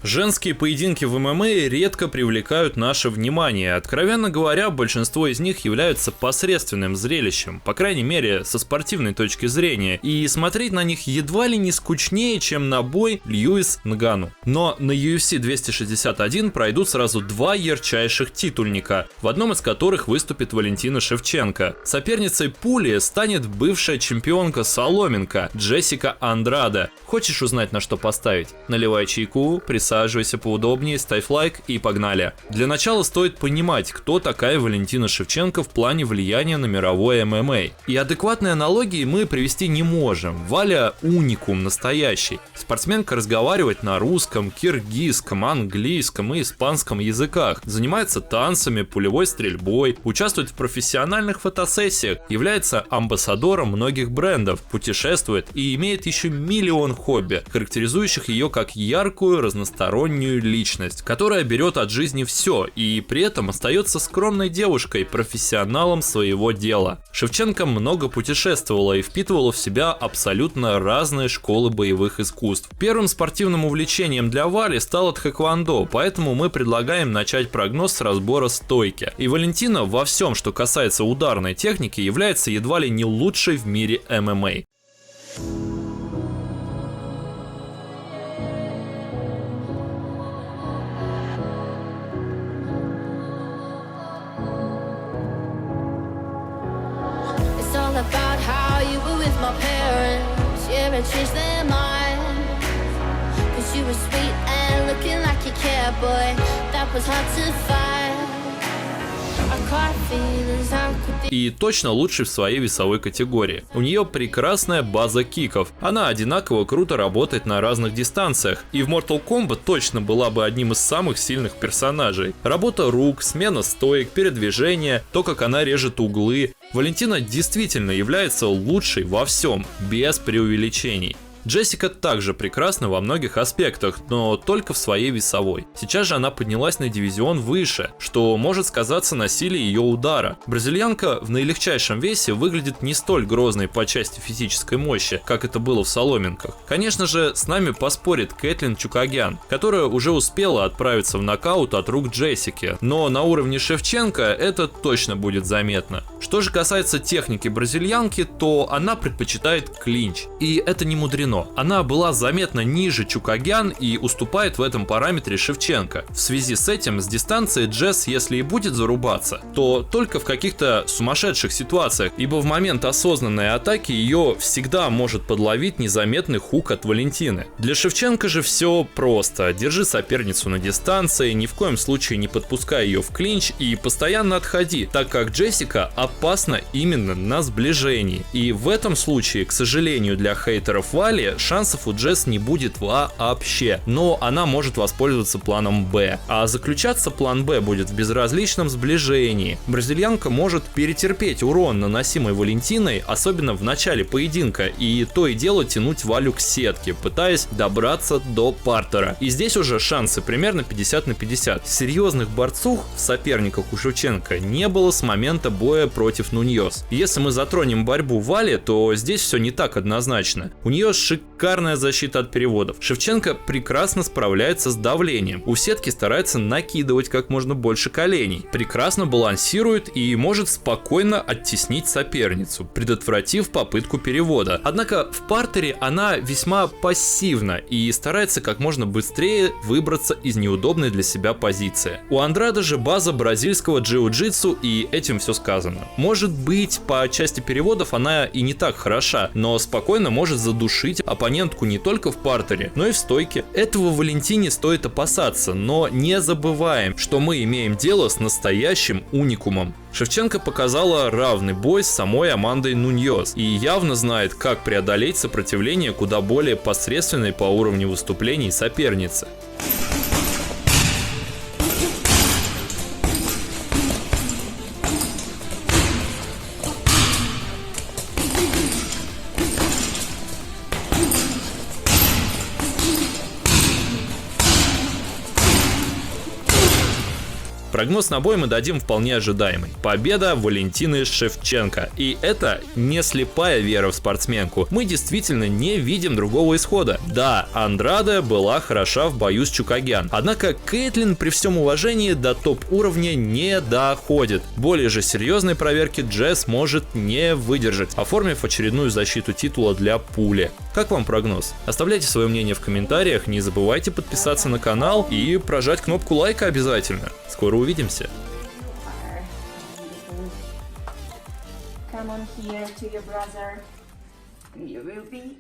Женские поединки в ММА редко привлекают наше внимание. Откровенно говоря, большинство из них являются посредственным зрелищем, по крайней мере, со спортивной точки зрения, и смотреть на них едва ли не скучнее, чем на бой Льюис Нгану. Но на UFC 261 пройдут сразу два ярчайших титульника, в одном из которых выступит Валентина Шевченко. Соперницей Пули станет бывшая чемпионка соломинка Джессика Андраде. Хочешь узнать, на что поставить? Наливай чайку, присаживайся поудобнее, ставь лайк и погнали. Для начала стоит понимать, кто такая Валентина Шевченко в плане влияния на мировое ММА. И адекватной аналогии мы привести не можем. Валя уникум настоящий. Спортсменка разговаривает на русском, киргизском, английском и испанском языках. Занимается танцами, пулевой стрельбой, участвует в профессиональных фотосессиях, является амбассадором многих брендов, путешествует и имеет еще миллион хобби, характеризующих ее как яркую, разностороннюю личность, которая берет от жизни все и при этом остается скромной девушкой, профессионалом своего дела. Шевченко много путешествовала и впитывала в себя абсолютно разные школы боевых искусств. Первым спортивным увлечением для Вали стало тхэквондо, поэтому мы предлагаем начать прогноз с разбора стойки. И Валентина во всем, что касается ударной техники, является едва ли не лучшей в мире ММА. About how you were with my parents, yeah, and changed their mind. Cause you were sweet and looking like you cared, boy, that was hard to find. I caught feelings I could. И точно лучший в своей весовой категории. У нее прекрасная база киков. Она одинаково круто работает на разных дистанциях. И в Mortal Kombat точно была бы одним из самых сильных персонажей. Работа рук, смена стоек, передвижение, то, как она режет углы. Валентина действительно является лучшей во всем, без преувеличений. Джессика также прекрасна во многих аспектах, но только в своей весовой. Сейчас же она поднялась на дивизион выше, что может сказаться на силе ее удара. Бразильянка в наилегчайшем весе выглядит не столь грозной по части физической мощи, как это было в соломинках. Конечно же, с нами поспорит Кэтлин Чукагян, которая уже успела отправиться в нокаут от рук Джессики, но на уровне Шевченко это точно будет заметно. Что же касается техники бразильянки, то она предпочитает клинч, и это не мудрено. Она была заметно ниже Чукагян и уступает в этом параметре Шевченко. В связи с этим с дистанции Джесс, если и будет зарубаться, то только в каких-то сумасшедших ситуациях, ибо в момент осознанной атаки ее всегда может подловить незаметный хук от Валентины. Для Шевченко же все просто. Держи соперницу на дистанции, ни в коем случае не подпускай ее в клинч и постоянно отходи, так как Джессика опасна именно на сближении. И в этом случае, к сожалению для хейтеров Вали, шансов у Джесс не будет вообще, но она может воспользоваться планом Б. А заключаться план Б будет в безразличном сближении. Бразильянка может перетерпеть урон, наносимый Валентиной, особенно в начале поединка, и то и дело тянуть Валю к сетке, пытаясь добраться до партера. И здесь уже шансы примерно 50 на 50. Серьезных борцов в соперниках у Шевченко не было с момента боя против Нуньос. Если мы затронем борьбу Вали, то здесь все не так однозначно. У нее шикарная защита от переводов. Шевченко прекрасно справляется с давлением. У сетки старается накидывать как можно больше коленей. Прекрасно балансирует и может спокойно оттеснить соперницу, предотвратив попытку перевода. Однако в партере она весьма пассивна и старается как можно быстрее выбраться из неудобной для себя позиции. У Андраде же база бразильского джиу-джитсу, и этим все сказано. Может быть, по части переводов она и не так хороша, но спокойно может задушить оппонентку не только в партере, но и в стойке. Этого Валентине стоит опасаться, но не забываем, что мы имеем дело с настоящим уникумом. Шевченко показала равный бой с самой Амандой Нуньос и явно знает, как преодолеть сопротивление куда более посредственной по уровню выступлений соперницы. Прогноз на бой мы дадим вполне ожидаемый. Победа Валентины Шевченко. И это не слепая вера в спортсменку. Мы действительно не видим другого исхода. Да, Андраде была хороша в бою с Чукагян. Однако Кейтлин при всем уважении до топ-уровня не доходит. Более же серьезной проверки Джесс может не выдержать, оформив очередную защиту титула для Пули. Как вам прогноз? Оставляйте свое мнение в комментариях, не забывайте подписаться на канал и прожать кнопку лайка обязательно. Скоро увидимся. Come on here to your brother. You will be